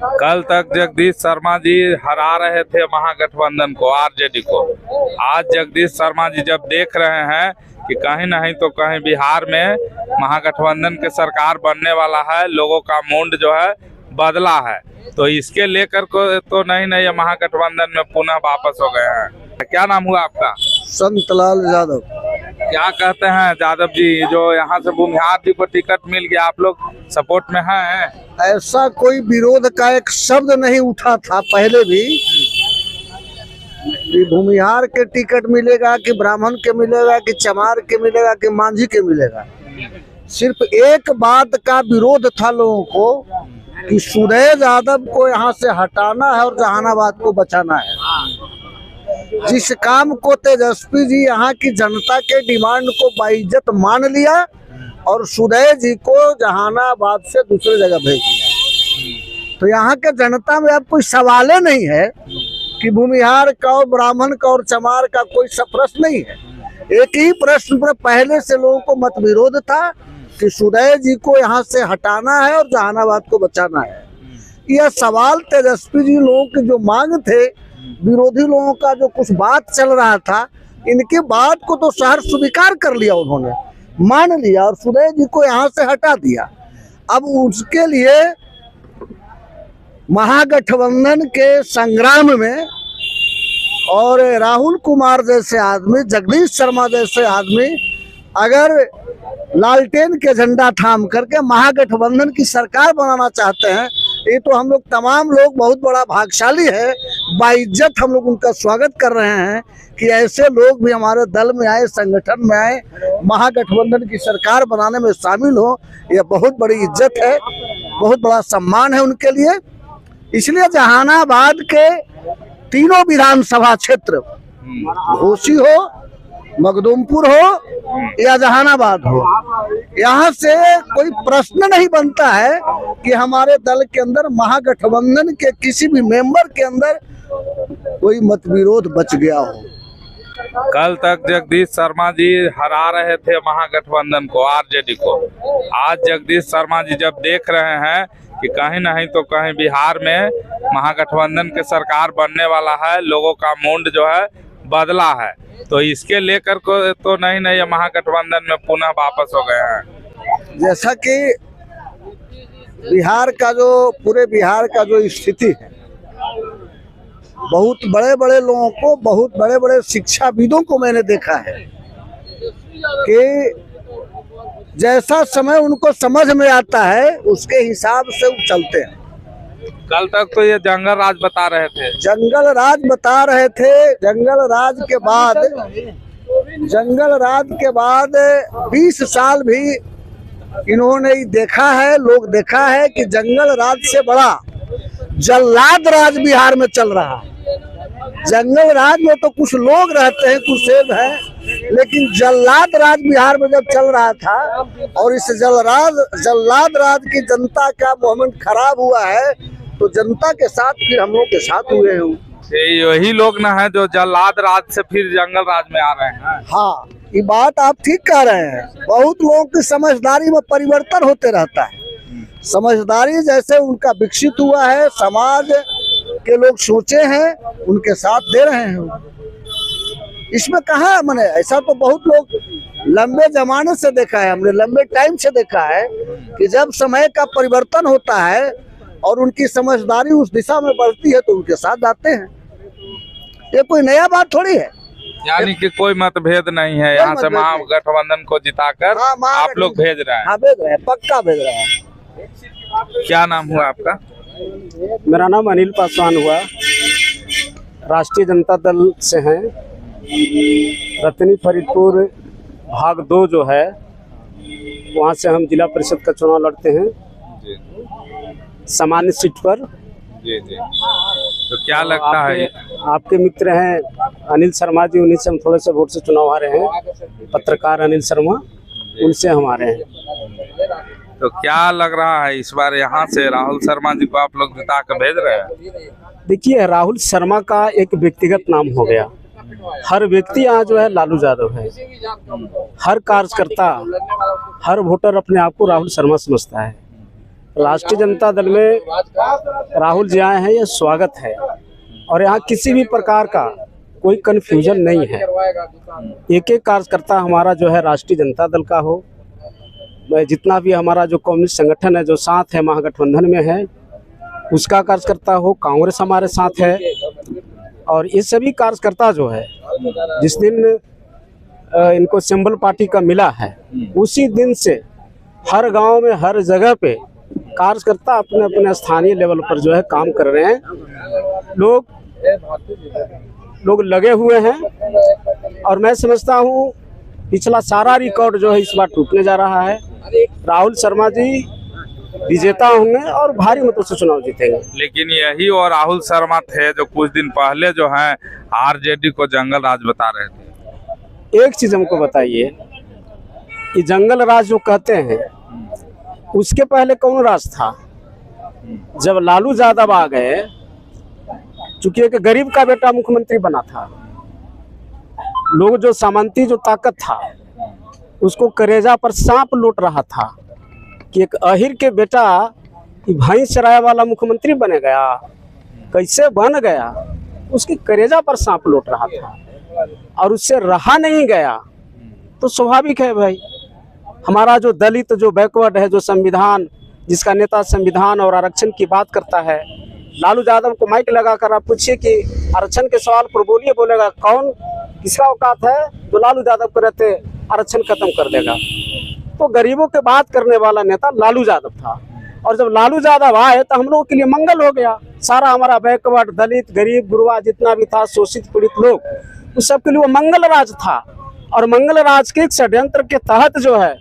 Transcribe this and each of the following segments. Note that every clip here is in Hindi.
कल तक जगदीश शर्मा जी हरा रहे थे महागठबंधन को, आरजेडी को। आज जगदीश शर्मा जी जब देख रहे हैं कि कहीं नहीं तो कहीं बिहार में महागठबंधन के सरकार बनने वाला है, लोगों का मूड जो है बदला है, तो इसके लेकर को तो नहीं ये महागठबंधन में पुनः वापस हो गए हैं। क्या नाम हुआ आपका? संतलाल यादव। क्या कहते हैं यादव जी, जो यहाँ से भूमिहार जी को टिकट मिल गया, आप लोग सपोर्ट में हैं? ऐसा कोई विरोध का एक शब्द नहीं उठा था पहले भी कि भूमिहार के टिकट मिलेगा कि ब्राह्मण के मिलेगा कि चमार के मिलेगा कि मांझी के मिलेगा। सिर्फ एक बात का विरोध था लोगों को कि सुदय यादव को यहाँ से हटाना है और जहानाबाद को बचाना है। जिस काम को तेजस्वी जी यहाँ की जनता के डिमांड को बाइज्जत मान लिया और सुदय जी को जहानाबाद से दूसरी जगह भेज दिया, तो यहाँ के जनता में अब कोई सवाल नहीं है कि भूमिहार का और ब्राह्मण का और चमार का कोई प्रश्न नहीं है। एक ही प्रश्न पर पहले से लोगों को मत विरोध था कि सुदय जी को यहाँ से हटाना है और जहानाबाद को बचाना है। यह सवाल तेजस्वी जी लोगों की जो मांग थे, विरोधी लोगों का जो कुछ बात चल रहा था, इनकी बात को तो शहर स्वीकार कर लिया, उन्होंने मान लिया और सुदय जी को यहाँ से हटा दिया। अब उसके लिए महागठबंधन के संग्राम में और राहुल कुमार जैसे आदमी, जगदीश शर्मा जैसे आदमी अगर लालटेन के झंडा थाम करके महागठबंधन की सरकार बनाना चाहते हैं, ये तो हम लोग तमाम लोग बहुत बड़ा भाग्यशाली है, बाइज्जत हम लोग उनका स्वागत कर रहे हैं कि ऐसे लोग भी हमारे दल में आए, संगठन में आए, महागठबंधन की सरकार बनाने में शामिल हो। यह बहुत बड़ी इज्जत है, बहुत बड़ा सम्मान है उनके लिए। इसलिए जहानाबाद के तीनों विधानसभा क्षेत्र, घोसी हो, मखदूमपुर हो या जहानाबाद हो, यहाँ से कोई प्रश्न नहीं बनता है कि हमारे दल के अंदर महागठबंधन के किसी भी मेंबर के अंदर कोई मतविरोध बच गया हो। कल तक जगदीश शर्मा जी हरा रहे थे महागठबंधन को, आरजेडी को। आज जगदीश शर्मा जी जब देख रहे हैं कि कहीं नहीं तो कहीं बिहार में महागठबंधन के सरकार बनने वाला है, लोगों का मूड जो है बदला है, तो इसके लेकर को तो नहीं ये महागठबंधन में पुनः वापस हो गए हैं। जैसा कि बिहार का जो पूरे बिहार का जो स्थिति है, बहुत बड़े बड़े लोगों को, बहुत बड़े बड़े शिक्षाविदों को मैंने देखा है कि जैसा समय उनको समझ में आता है उसके हिसाब से वो चलते हैं। कल तक तो ये जंगल राज बता रहे थे, जंगल राज बता रहे थे। जंगल राज के बाद 20 साल भी इन्होंने देखा है, लोग देखा है कि जंगल राज से बड़ा जल्लाद राज बिहार में चल रहा है। जंगल राज में तो कुछ लोग रहते हैं, कुछ सेब है, लेकिन जल्लाद राज बिहार में जब चल रहा था और इस जल्लाद राज की जनता का मोमेंट खराब हुआ है, तो जनता के साथ फिर हम लोग के साथ हुए हैं। यही लोग ना है जो जल्लाद राज से फिर जंगल राज में आ रहे हैं। हाँ, ये बात आप ठीक कह रहे हैं। बहुत लोगों की समझदारी में परिवर्तन होते रहता है। समझदारी जैसे उनका विकसित हुआ है, समाज के लोग सोचे हैं, उनके साथ दे रहे हैं। इसमें कहा मैंने, ऐसा तो बहुत लोग लंबे जमाने से देखा है, हमने लंबे टाइम से देखा है कि जब समय का परिवर्तन होता है और उनकी समझदारी उस दिशा में बढ़ती है तो उनके साथ जाते हैं। ये कोई नया बात थोड़ी है। यानी कि कोई मतभेद नहीं है, यहाँ से महागठबंधन को जिताकर आप लोग भेज रहे हैं। हाँ, भेज रहे हैं, पक्का भेज रहे हैं। क्या नाम हुआ आपका? मेरा नाम अनिल पासवान हुआ, राष्ट्रीय जनता दल से हैं। रतनी फरीदपुर भाग 2 जो है, वहाँ से हम जिला परिषद का चुनाव लड़ते हैं सामान्य सीट पर। जी। तो क्या लगता है? आपके मित्र हैं अनिल शर्मा जी, उन्हीं से हम थोड़े से वोट से चुनाव हारे हैं। पत्रकार अनिल शर्मा, उनसे हम हारे हैं। तो क्या लग रहा है इस बार यहाँ से राहुल शर्मा जी को आप लोग जिता कर भेज रहे हैं? देखिए, राहुल शर्मा का एक व्यक्तिगत नाम हो गया। हर व्यक्ति यहाँ जो है लालू यादव है। हर कार्यकर्ता, हर वोटर अपने आप को राहुल शर्मा समझता है। राष्ट्रीय जनता दल में राहुल जी आए हैं, यह स्वागत है। और यहाँ किसी भी प्रकार का कोई कन्फ्यूजन नहीं है। एक एक कार्यकर्ता हमारा जो है राष्ट्रीय जनता दल का हो, जितना भी हमारा जो कम्युनिस्ट संगठन है जो साथ है महागठबंधन में है उसका कार्यकर्ता हो, कांग्रेस हमारे साथ है। और ये सभी कार्यकर्ता जो है जिस दिन इनको सिंबल पार्टी का मिला है उसी दिन से हर गांव में हर जगह पे कार्यकर्ता अपने अपने स्थानीय लेवल पर जो है काम कर रहे हैं। लोग लगे हुए हैं और मैं समझता हूँ पिछला सारा रिकॉर्ड जो है इस बार टूटने जा रहा है। राहुल शर्मा जी विजेता होंगे और भारी मतों से चुनाव जीतेंगे। लेकिन यही और राहुल शर्मा थे जो कुछ दिन पहले जो है आरजेडी को जंगल राज बता रहे थे। एक चीज हमको बताइए, ये जंगल राज जो कहते हैं उसके पहले कौन राज था? जब लालू यादव आ गए, चूंकि एक गरीब का बेटा मुख्यमंत्री बना था, लोग जो सामंती जो ताकत था उसको करेजा पर सांप लौट रहा था कि एक अहिर के बेटा भैंस चराया वाला मुख्यमंत्री बने गया, कैसे बन गया, उसकी करेजा पर सांप लौट रहा था और उससे रहा नहीं गया। तो स्वाभाविक है भाई, हमारा जो दलित जो बैकवर्ड है, जो संविधान जिसका नेता संविधान और आरक्षण की बात करता है, लालू यादव को माइक लगाकर आप पूछिए कि आरक्षण के सवाल पर बोलिए, बोलेगा कौन, किसका औकात है जो लालू यादव को रहते आरक्षण खत्म कर देगा। तो गरीबों के बात करने वाला नेता लालू यादव था और जब लालू यादव आए तो हम लोगों के लिए मंगल हो गया। सारा हमारा बैकवर्ड दलित गरीब गुरबा जितना भी था, शोषित पीड़ित लोग, उस सब के लिए वो मंगल राज था। और मंगल राज के षड्यंत्र के तहत जो है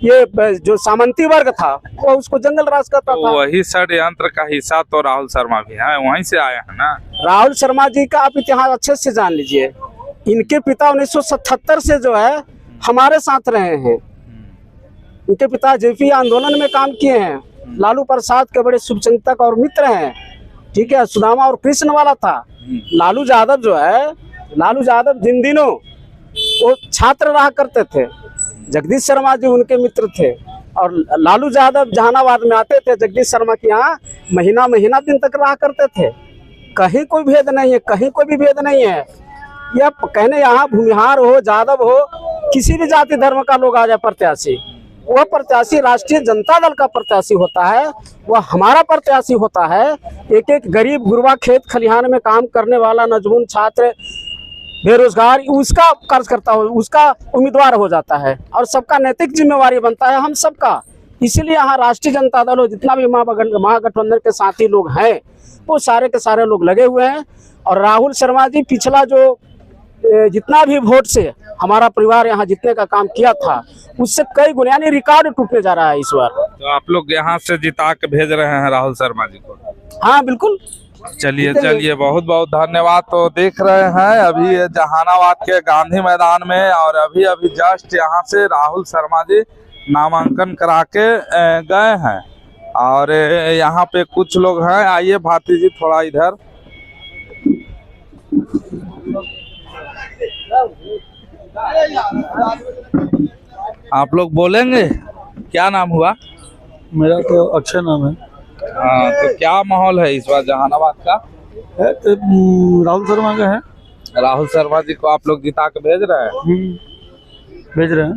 ये जो सामंती वर्ग था वो उसको जंगल राज करता था। वही षड्यंत्र का हिस्सा तो राहुल शर्मा भी है, वहीं से आए हैं ना। राहुल शर्मा जी का आप इतिहास अच्छे से जान लीजिए। इनके पिता 1977 से जो है हमारे साथ रहे हैं। इनके पिता जेपी आंदोलन में काम किए हैं, लालू प्रसाद के बड़े शुभचिंतक और मित्र हैं, ठीक है, सुदामा और कृष्ण वाला था। लालू यादव जो है, लालू यादव जिन दिनों वो छात्र रहा करते थे, जगदीश शर्मा जी उनके मित्र थे और लालू यादव जहानाबाद में आते थे जगदीश शर्मा के यहाँ, महीना महीना दिन तक रहा करते थे। कहीं कोई भेद नहीं है, कहीं कोई भी भेद नहीं है। यह कहने यहाँ भूमिहार हो, यादव हो, किसी भी जाति धर्म का लोग आ जाए प्रत्याशी, वह प्रत्याशी राष्ट्रीय जनता दल का प्रत्याशी होता है, वह हमारा प्रत्याशी होता है। एक एक गरीब गुरबा खेत खलिहान में काम करने वाला नौजवान छात्र बेरोजगार उसका कार्यकर्ता हो, उसका उम्मीदवार हो जाता है और सबका नैतिक जिम्मेवारी बनता है हम सबका। इसीलिए यहाँ राष्ट्रीय जनता दल हो, जितना भी महागठबंधन के साथी लोग हैं वो सारे के सारे लोग लगे हुए हैं। और राहुल शर्मा जी पिछला जो जितना भी वोट से हमारा परिवार यहाँ जीतने का काम किया था उससे कई गुना, यानी रिकॉर्ड टूटने जा रहा है इस बार। तो आप लोग यहाँ से जिता के भेज रहे हैं राहुल शर्मा जी को? हाँ बिल्कुल। चलिए बहुत बहुत धन्यवाद। तो देख रहे हैं अभी जहानाबाद के गांधी मैदान में और अभी जस्ट यहाँ से राहुल शर्मा जी नामांकन करा के गए हैं और यहाँ पे कुछ लोग हैं। आइए भारती जी थोड़ा इधर। आप लोग बोलेंगे, क्या नाम हुआ? मेरा तो अक्षय नाम है। हाँ, तो क्या माहौल है इस बार जहानाबाद का? राहुल शर्मा का है। राहुल शर्मा जी को आप लोग जिता के भेज रहे हैं? भेज रहे हैं।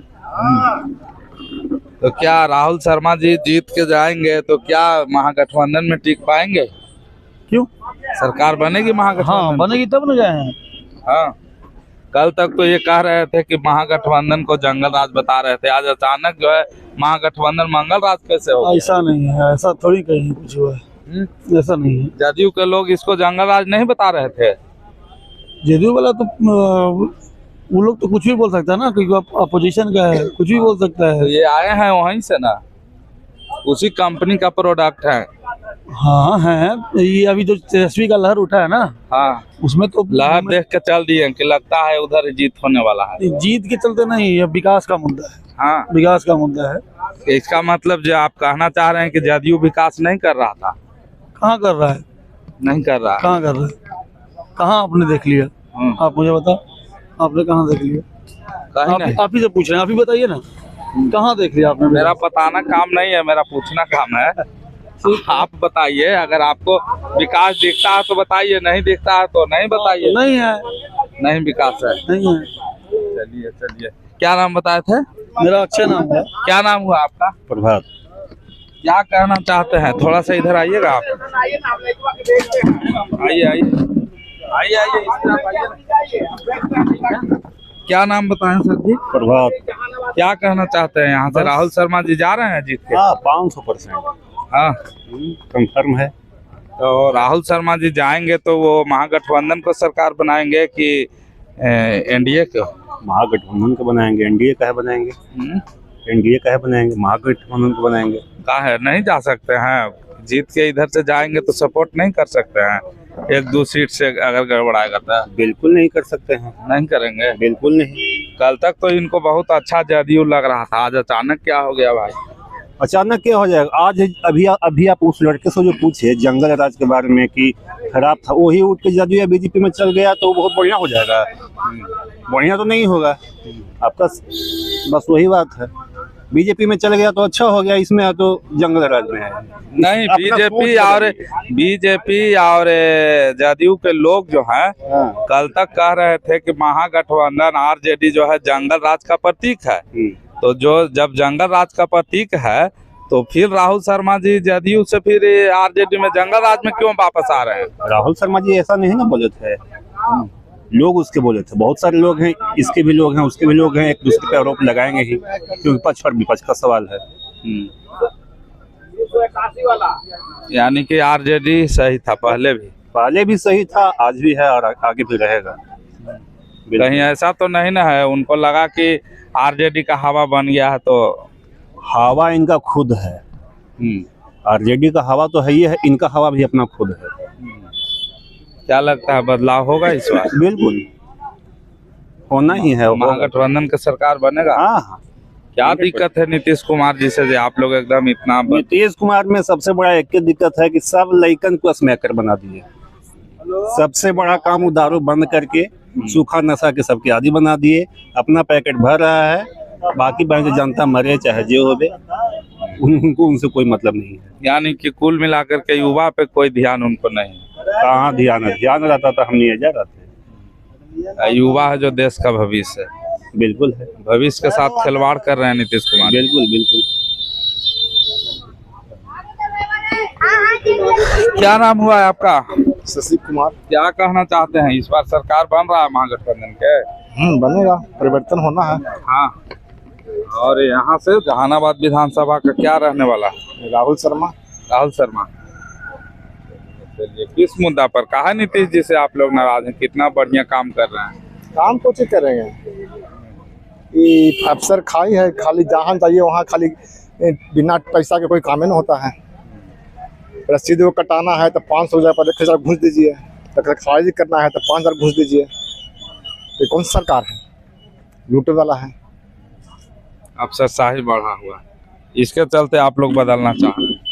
तो क्या राहुल शर्मा जी जीत के जाएंगे तो क्या महागठबंधन में टिक पाएंगे? क्यों? सरकार बनेगी महागठबंधन? हाँ बनेगी तब न गए हैं। हाँ, कल तक तो ये कह रहे थे कि महागठबंधन को जंगल राज बता रहे थे, आज अचानक जो है महागठबंधन मंगल राज कैसे हो? ऐसा नहीं है, ऐसा थोड़ी कहीं कुछ हुआ है, ऐसा नहीं है। जदयू के लोग इसको जंगल राज नहीं बता रहे थे? जदयू वाला तो वो लोग तो कुछ भी बोल सकता है ना, क्योंकि अपोजिशन का है, कुछ भी बोल सकता है। तो ये आए हैं वहीं से ना, उसी कंपनी का प्रोडक्ट है। हाँ है, ये अभी जो तेजस्वी का लहर उठा है ना, हाँ उसमें तो लहर देख के चल दिए कि लगता है उधर जीत होने वाला है। जीत के चलते नहीं, ये विकास का मुद्दा है। हाँ, विकास का मुद्दा है। इसका मतलब जो आप कहना चाह रहे हैं कि जदयू विकास नहीं कर रहा था? कहाँ कर रहा है? नहीं कर रहा। कहाँ कर रहा है? कहाँ आपने देख लिया? आप मुझे बताओ, आपने कहाँ देख लिया? कहीं नहीं। आप ही से पूछ रहे हैं, आप ही बताइए ना, कहाँ देख लिया आपने? मेरा बताना काम नहीं है, मेरा पूछना काम है। आप बताइए, अगर आपको विकास दिखता है तो बताइए, नहीं दिखता है तो नहीं बताइए। नहीं है, नहीं विकास है। नहीं है। चलिए चलिए, क्या नाम बताए थे? मेरा अच्छा नाम है क्या नाम हुआ आपका? प्रभात। क्या कहना चाहते हैं? थोड़ा सा इधर आइएगा आप। आइए आइए आइए आइए, इस तरफ आइए। क्या नाम बताएं सर जी? प्रभात। क्या कहना चाहते हैं? यहाँ से राहुल शर्मा जी जा रहे हैं जीत के? हाँ 500%। हाँ, कंफर्म है। तो राहुल शर्मा जी जाएंगे तो वो महागठबंधन को सरकार बनाएंगे कि एनडीए को? महागठबंधन को बनाएंगे, एनडीए का है बनाएंगे। एनडीए का है बनाएंगे, महागठबंधन को बनाएंगे। का है नहीं जा सकते हैं? जीत के इधर से जाएंगे तो सपोर्ट नहीं कर सकते हैं? एक दो सीट से अगर गड़बड़ाएगा तो बिल्कुल नहीं कर सकते हैं। नहीं करेंगे? बिल्कुल नहीं। कल तक तो इनको बहुत अच्छा जदयू लग रहा था, आज अचानक क्या हो गया भाई? अचानक क्या हो जाएगा? आज अभी आप उस लड़के से जो पूछे जंगल राज के बारे में कि खराब था, वही उठ के जदयू या बीजेपी में चल गया तो बहुत बढ़िया हो जाएगा। बढ़िया तो नहीं होगा आपका, बस वही बात है। बीजेपी में चल गया तो अच्छा हो गया, इसमें तो जंगल राज में है। नहीं, बीजेपी और जदयू के लोग जो हैं कल तक कह रहे थे कि महागठबंधन आरजेडी जो है जंगल राज का प्रतीक है। तो जो जब जंगल राज का प्रतीक है तो फिर राहुल शर्मा जी जदयू से फिर आरजेडी में जंगल राज में क्यों वापस आ रहे हैं? राहुल शर्मा जी ऐसा नहीं ना बोले थे, लोग उसके बोले थे। बहुत सारे लोग हैं, इसके भी लोग हैं, उसके भी लोग हैं, एक दूसरे पे आरोप लगाएंगे ही, क्योंकि पक्ष और विपक्ष का सवाल है। यानी कि आरजेडी सही था, पहले भी सही था, आज भी है और आगे भी रहेगा। कहीं ऐसा तो नहीं ना है उनको लगा कि आरजेडी का हवा बन गया है? तो हवा इनका खुद है। आरजेडी का हवा तो है ही है, इनका हवा भी अपना खुद है। क्या लगता है बदलाव होगा इस बार? बिल्कुल होना ही है। महागठबंधन का सरकार बनेगा? हाँ। क्या दिक्कत है नीतीश कुमार जी से आप लोग एकदम इतना? नीतीश कुमार में सबसे बड़ा एक ही दिक्कत है कि सब लइकन को स्मैकर बना दिए। सबसे बड़ा काम वो दारू बंद करके सूखा नशा के सबके आदि बना दिए। अपना पैकेट भर रहा है, बाकी बैंक जनता मरे चाहे जो हो, उनको उनसे कोई मतलब नहीं है। यानी कि कुल मिलाकर के युवा पे कोई ध्यान उनको नहीं? कहाँ ध्यान है? ध्यान रहता तो हम नहीं जा रहते। युवा है जो देश का भविष्य है। बिल्कुल है। भविष्य के साथ खिलवाड़ कर रहे हैं नीतीश कुमार। बिल्कुल बिल्कुल। क्या नाम हुआ है आपका? शशि कुमार। क्या कहना चाहते हैं? इस बार सरकार बन रहा है महागठबंधन के? बनेगा, परिवर्तन होना है। हाँ, और यहाँ से जहानाबाद विधानसभा का क्या रहने वाला? राहुल शर्मा। राहुल शर्मा। चलिए, किस मुद्दा पर कहा नीतीश जी से आप लोग नाराज हैं? कितना बढ़िया काम कर रहे हैं। काम कुछ ही करेंगे, ये अफसर खाई है, खाली जहाँ चाहिए वहाँ खाली बिना पैसा के कोई काम ही नहीं होता है। रसीद वो कटाना है तो 500 पर 1000 घूस दीजिए, तो खारिज करना है तो 5000 घूस दीजिए। ये कौन सी सरकार है? लूटे वाला है। अफसरशाही बढ़ा हुआ, इसके चलते आप लोग बदलना चाह रहे हैं।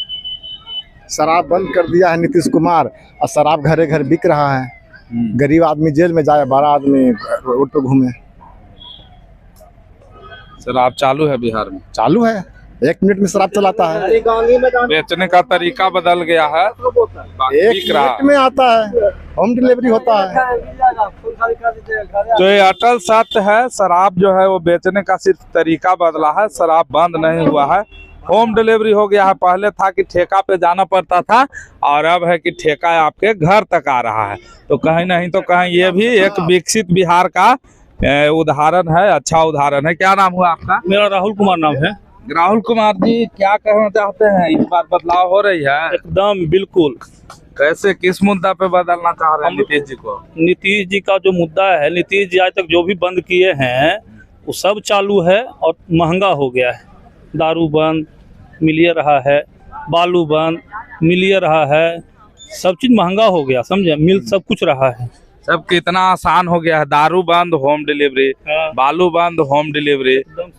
शराब बंद कर दिया है नीतीश कुमार, और शराब घरे घर बिक रहा है। गरीब आदमी जेल में जाए, बड़ा आदमी रोड पे घूमे। शराब चालू है बिहार में? चालू है, 1 मिनट में शराब चलाता है। बेचने का तरीका बदल गया है, 1 मिनट में आता है, होम डिलीवरी होता है। तो ये अटल सत्य है, शराब जो है वो बेचने का सिर्फ तरीका बदला है, शराब बंद नहीं हुआ है, होम डिलीवरी हो गया है। पहले था कि ठेका पे जाना पड़ता था, और अब है कि ठेका आपके घर तक आ रहा है। तो कहीं नहीं तो कहीं ये भी एक विकसित बिहार का उदाहरण है, अच्छा उदाहरण है। क्या नाम हुआ आपका? मेरा राहुल कुमार नाम है। राहुल कुमार जी, क्या कहना चाहते हैं? इस बार बदलाव हो रही है? एकदम बिल्कुल। कैसे, किस मुद्दा पे बदलना चाह रहे हैं नीतीश जी को? नीतीश जी का जो मुद्दा है, नीतीश जी आज तक जो भी बंद किए हैं वो सब चालू है और महंगा हो गया है। दारू बंद मिलिए रहा है, बालू बंद मिलिए रहा है, सब चीज महंगा हो गया, समझे? मिल सब कुछ रहा है। सब कितना आसान हो गया है, दारू बंद होम डिलीवरी, बालू बंद होम डिलीवरी,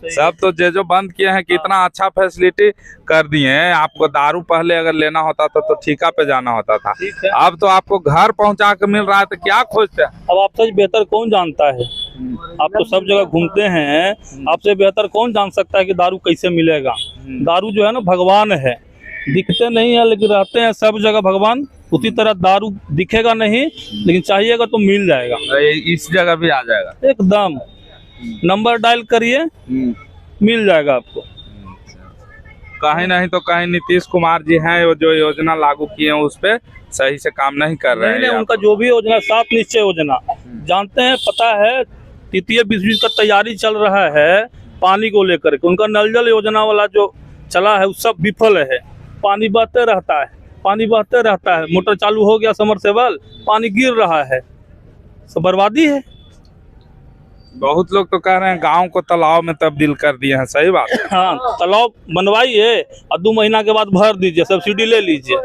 सब तो जो बंद किए हैं कितना अच्छा फैसिलिटी कर दिए हैं। आपको दारू पहले अगर लेना होता था तो ठेका पे जाना होता था, अब तो आपको घर पहुंचा के मिल रहा है, तो क्या खोजते हैं? अब आपसे बेहतर कौन जानता है? आप तो सब जगह घूमते हैं, आपसे बेहतर कौन जान सकता है कि दारू कैसे मिलेगा? दारू जो है ना भगवान है, दिखते नहीं है लेकिन रहते हैं सब जगह भगवान। उसी तरह दारू दिखेगा नहीं लेकिन चाहिएगा तो मिल जाएगा, इस जगह भी आ जाएगा एकदम। नंबर डायल करिए, मिल जाएगा आपको। कहीं नहीं तो कहीं नीतीश कुमार जी हैं वो जो योजना लागू किए हैं उस पे सही से काम नहीं कर रहे नहीं, हैं। उनका जो भी योजना 7 निश्चय योजना जानते हैं, पता है। तृतीय विश्व युद्ध का तैयारी चल रहा है पानी को लेकर के, उनका नल जल योजना वाला जो चला है वो सब विफल है। पानी बहते रहता है, पानी बहते रहता है, मोटर चालू हो गया समरसेबल, पानी गिर रहा है, सब बर्बादी है। बहुत लोग तो कह रहे हैं गांव को तालाब में तब्दील कर दिए हैं, सही बात है? हाँ, तालाब बनवाइए और 2 महीना के बाद भर दीजिए, सब्सिडी ले लीजिए।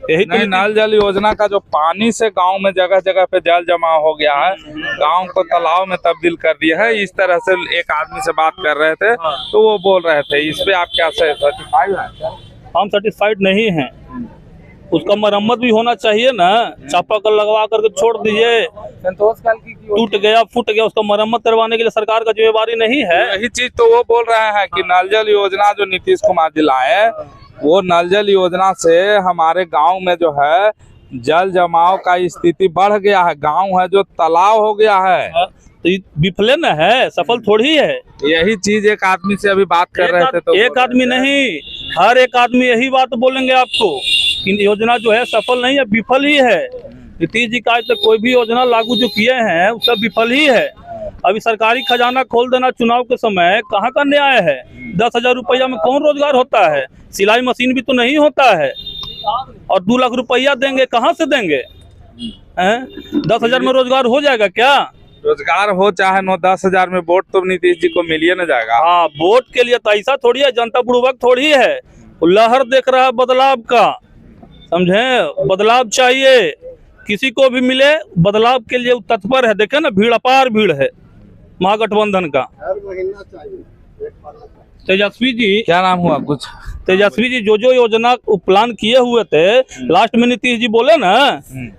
यही नहीं, नल जल योजना का जो पानी से गांव में जगह जगह पे जल जमा हो गया है, गांव को तालाब में तब्दील कर दिया है, इस तरह से एक आदमी से बात कर रहे थे तो वो बोल रहे थे। इस पे आप क्या सर्टिफाइड हैं? हम सर्टिफाइड नहीं हैं। उसका मरम्मत भी होना चाहिए ना, चापाकल लगवा करके छोड़ दीजिए, टूट गया फूट गया, उसका मरम्मत करवाने के लिए सरकार का जिम्मेवारी नहीं है। यही चीज तो वो बोल रहे हैं कि नल जल योजना जो नीतीश कुमार जी लाए, वो नल जल योजना से हमारे गांव में जो है जल जमाव का स्थिति बढ़ गया है, गांव है जो तालाब हो गया है। तो ये विफले न है, सफल थोड़ी है। यही चीज एक आदमी से अभी बात कर रहे थे तो एक आदमी नहीं, हर एक आदमी यही बात बोलेंगे आपको कि योजना जो है सफल नहीं है, विफल ही है। नीतीश जी का आज तक कोई भी योजना लागू जो किए हैं वो सब विफल ही है। अभी सरकारी खजाना खोल देना चुनाव के समय कहाँ का न्याय है? 10,000 रुपया में कौन रोजगार होता है? सिलाई मशीन भी तो नहीं होता है। और 2 लाख रुपया देंगे, कहाँ से देंगे? 10,000 में रोजगार हो जाएगा क्या? रोजगार हो चाहे 9-10 हजार में, वोट तो नीतीश जी को मिलिए न जाएगा। हाँ, वोट के लिए तो ऐसा थोड़ी है, जनता बुड़बक थोड़ी है। लहर देख रहा है बदलाव का, समझे? बदलाव चाहिए, किसी को भी मिले बदलाव के लिए तत्पर है। देखे ना, भीड़ अपार भीड़ है महागठबंधन का। तेजस्वी जी, क्या नाम हुआ कुछ? तेजस्वी जी जो योजना प्लान किए हुए थे, लास्ट में नीतीश जी बोले ना,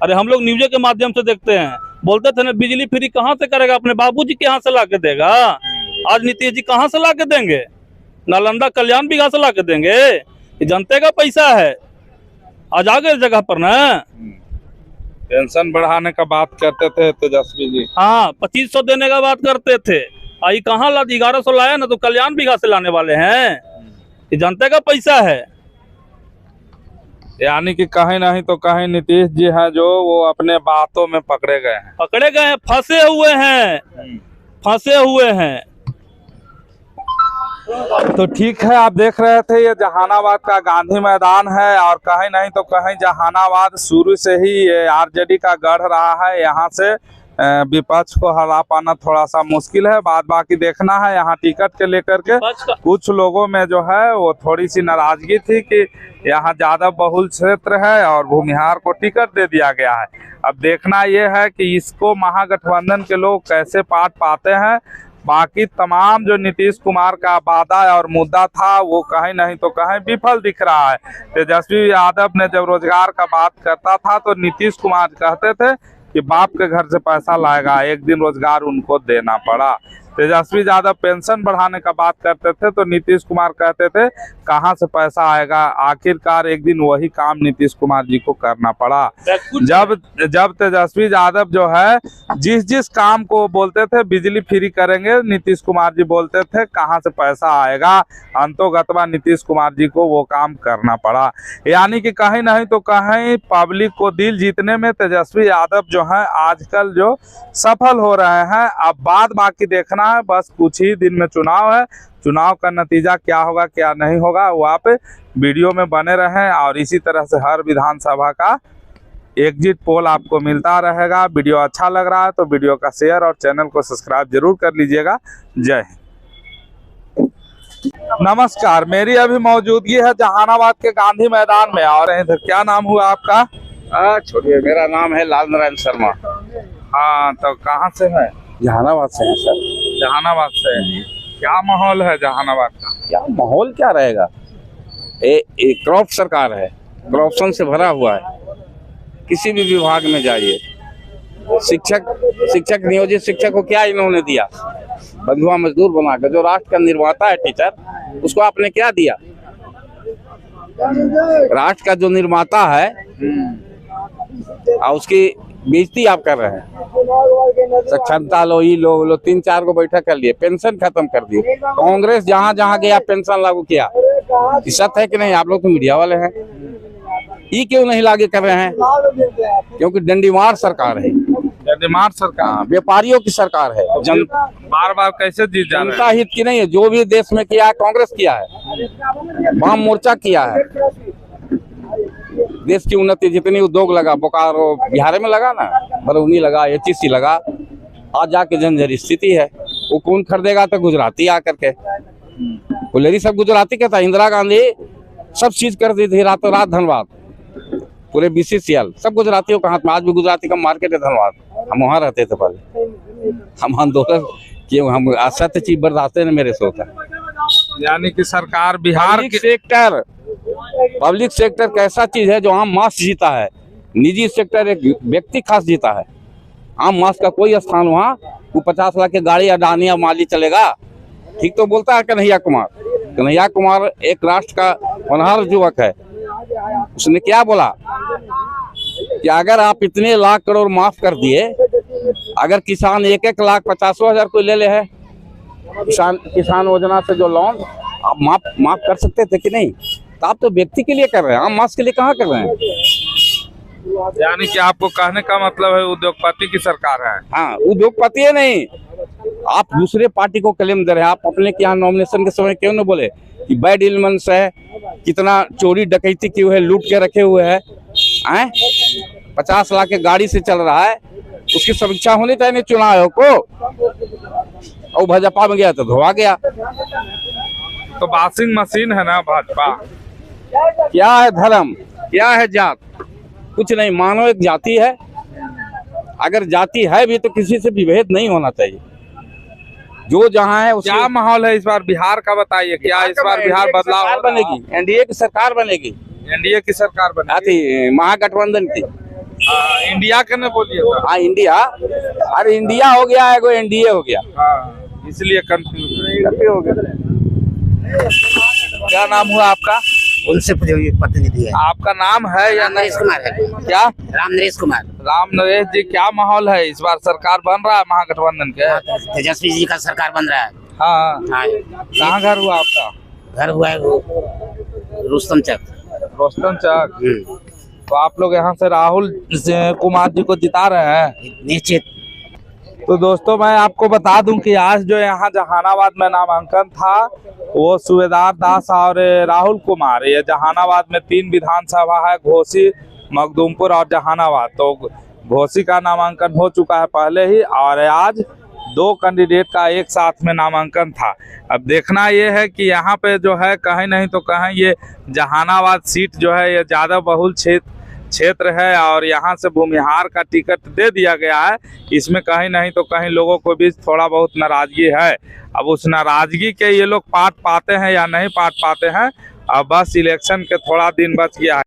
अरे हम लोग न्यूज़ के माध्यम से देखते हैं, बोलते थे ना बिजली फ्री कहाँ से करेगा, अपने बाबूजी के यहाँ से ला के देगा। आज नीतीश जी कहाँ से ला के देंगे? नालंदा कल्याण भी कहाँ से ला के देंगे? ये जनता का पैसा है। आज आ गए जगह पर ना। पेंशन बढ़ाने का बात करते थे तेजस्वी जी। हाँ, 2500 देने का बात करते थे, आई कहाँ ला? 1100 लाया ना, तो कल्याण भी कहाँ से लाने वाले हैं? ये जनता का पैसा है। यानी कि कहीं नहीं तो कहीं नीतीश जी हैं जो वो अपने बातों में पकड़े गए हैं, फंसे हुए हैं, फंसे हुए हैं। तो ठीक है, आप देख रहे थे ये जहानाबाद का गांधी मैदान है और कहीं नहीं तो कहीं जहानाबाद शुरू से ही ये आरजेडी का गढ़ रहा है। यहाँ से विपक्ष को हरा पाना थोड़ा सा मुश्किल है। बाद बाकी देखना है। यहाँ टिकट के लेकर के कुछ लोगों में जो है वो थोड़ी सी नाराजगी थी कि यहाँ ज्यादा बहुल क्षेत्र है और भूमिहार को टिकट दे दिया गया है। अब देखना ये है कि इसको महागठबंधन के लोग कैसे पाट पाते हैं। बाकी तमाम जो नीतीश कुमार का वादा और मुद्दा था वो कहीं नहीं तो कहीं विफल दिख रहा है। तेजस्वी यादव ने जब रोजगार का बात करता था तो नीतीश कुमार कहते थे कि बाप के घर से पैसा लाएगा, एक दिन रोजगार उनको देना पड़ा। तेजस्वी यादव पेंशन बढ़ाने का बात करते थे तो नीतीश कुमार कहते थे कहाँ से पैसा आएगा। आखिरकार एक दिन वही काम नीतीश कुमार जी को करना पड़ा। जब तेजस्वी यादव जो है जिस काम को बोलते थे बिजली फ्री करेंगे, नीतीश कुमार जी बोलते थे कहाँ से पैसा आएगा। अंतोगत्वा नीतीश कुमार जी को वो काम करना पड़ा। यानी कि कहीं नहीं तो कहीं पब्लिक को दिल जीतने में तेजस्वी यादव जो है आजकल जो सफल हो रहे हैं। अब बाद बाकी देखना है, बस कुछ ही दिन में चुनाव है। चुनाव का नतीजा क्या होगा क्या नहीं होगा वो आप वीडियो में बने रहें और इसी तरह से हर विधानसभा का एग्जिट पोल आपको मिलता रहेगा। वीडियो अच्छा लग रहा है तो वीडियो का शेयर और चैनल को सब्सक्राइब जरूर कर लीजिएगा। जय हिंद। नमस्कार, मेरी अभी मौजूदगी है जहानाबाद के गांधी मैदान में। और इधर क्या नाम हुआ आपका? छोड़िए, मेरा नाम है लाल नारायण शर्मा। हाँ, तो कहाँ से है? जहानाबाद से है सर। जहानाबाद से। क्या माहौल है जहानाबाद का? क्या माहौल क्या रहेगा? क्रॉप सरकार है, करप्शन से भरा हुआ है। किसी भी विभाग में जाइए, शिक्षक नियोजित शिक्षक को क्या इन्होंने दिया? बंधुआ मजदूर बनाकर। जो राष्ट्र का निर्माता है टीचर, उसको आपने क्या दिया? राष्ट्र का जो निर्माता है और उसकी बेइज्जती आप कर रहे हैं। साक्षरता लो, ये लो 3-4 को बैठक कर लिए, पेंशन खत्म कर दिए। कांग्रेस जहाँ जहाँ गया पेंशन लागू किया। ये सत्य है कि नहीं? आप लोग तो मीडिया वाले हैं, ये क्यों नहीं लागू कर रहे हैं? क्योंकि डंडीमार सरकार है, डंडीमार सरकार, व्यापारियों की सरकार है। बार बार कैसे जीत जा रहे जनता हित की नहीं है। जो भी देश में किया है कांग्रेस किया है, वाम मोर्चा किया है। देश की उन्नति, जितनी उद्योग लगा, बोकारो बिहार में लगा ना, बरौनी लगा, HEC लगा, आज जाके जंजर स्थिति है। वो कौन खरीदेगा? तो गुजराती आकर के, लेडी सब गुजराती का था। इंदिरा गांधी सब चीज कर दी थी रातों रात, धनबाद पूरे BCCL सब गुजरातियों का हाथ में। आज भी गुजराती का मार्केट है धनबाद। हम वहाँ रहते थे पहले, हम आंदोलन क्यों, हम असत्य चीज बर्दाश्त नहीं मेरे से होता। यानी कि सरकार बिहार के पब्लिक सेक्टर कैसा चीज है जो आम मास जीता है। निजी सेक्टर एक व्यक्ति खास जीता है। आम मास का कोई स्थान वहाँ, वो 50 लाख की गाड़ी अडानी या माली चलेगा। ठीक तो बोलता है कन्हैया कुमार। कन्हैया कुमार एक राष्ट्र का होनहार युवक है। उसने क्या बोला कि अगर आप इतने लाख करोड़ माफ कर दिए, अगर किसान 1-1 लाख 50,000 कोई ले है किसान योजना से जो लोन आप माफ कर सकते थे कि नहीं? तो आप तो व्यक्ति के लिए कर रहे हैं, आम मास के लिए कहाँ कर रहे हैं? यानी कि आपको कहने का मतलब है उद्योगपति की सरकार है। हाँ, उद्योगपति है नहीं, आप दूसरे पार्टी को क्लेम दे रहे हैं। आप अपने के यहाँ नॉमिनेशन के समय क्यों न बोले कि बैड इल्मंस है, कितना चोरी डकैती क्यों है, लूट के रखे हुए है, 50 लाख के गाड़ी से चल रहा है, उसकी समीक्षा होनी चाहिए चुनाव आयोग को। और भाजपा में गया तो धोआ गया। तो वॉशिंग मशीन है ना भाजपा। क्या है धर्म, क्या है जात? कुछ नहीं। मानो एक जाति है, अगर जाति है भी तो किसी से विभेद नहीं होना चाहिए। जो जहाँ है क्या माहौल है इस बार बिहार का, बताइए। क्या इस बार बिहार बदलाव बनेगी? NDA की सरकार बनेगी। NDA की सरकार बनेगी, महागठबंधन की। इंडिया के न बोलिए। हाँ, इंडिया, अरे इंडिया हो गया है, कोई NDA हो गया, इसलिए कंफ्यूज हो गया। क्या नाम हुआ आपका? उनसे प्रतिनिधि है। आपका नाम है या नहीं? रामनरेश कुमार है। क्या? रामनरेश कुमार। रामनरेश जी, क्या माहौल है इस बार? सरकार बन रहा है महागठबंधन के? तेजस्वी जी का सरकार बन रहा है। हाँ। कहाँ घर हुआ आपका? घर हुआ है रुस्तम चक। रोस्तम चक। तो आप लोग यहाँ से राहुल कुमार जी को जिता रहे हैं? निश्चित। तो दोस्तों, मैं आपको बता दूं कि आज जो यहाँ जहानाबाद में नामांकन था वो सूबेदार दास और राहुल कुमार। ये जहानाबाद में 3 विधानसभा है, घोसी, मखदूमपुर और जहानाबाद। तो घोसी का नामांकन हो चुका है पहले ही, और आज 2 कैंडिडेट का एक साथ में नामांकन था। अब देखना ये है कि यहाँ पे जो है कहीं नहीं तो कहीं ये जहानाबाद सीट जो है ये ज़्यादा बहुल क्षेत्र है और यहाँ से भूमिहार का टिकट दे दिया गया है। इसमें कहीं नहीं तो कहीं लोगों को भी थोड़ा बहुत नाराजगी है। अब उस नाराजगी के ये लोग पाट पाते हैं या नहीं पाट पाते हैं, अब बस इलेक्शन के थोड़ा दिन बच गया है।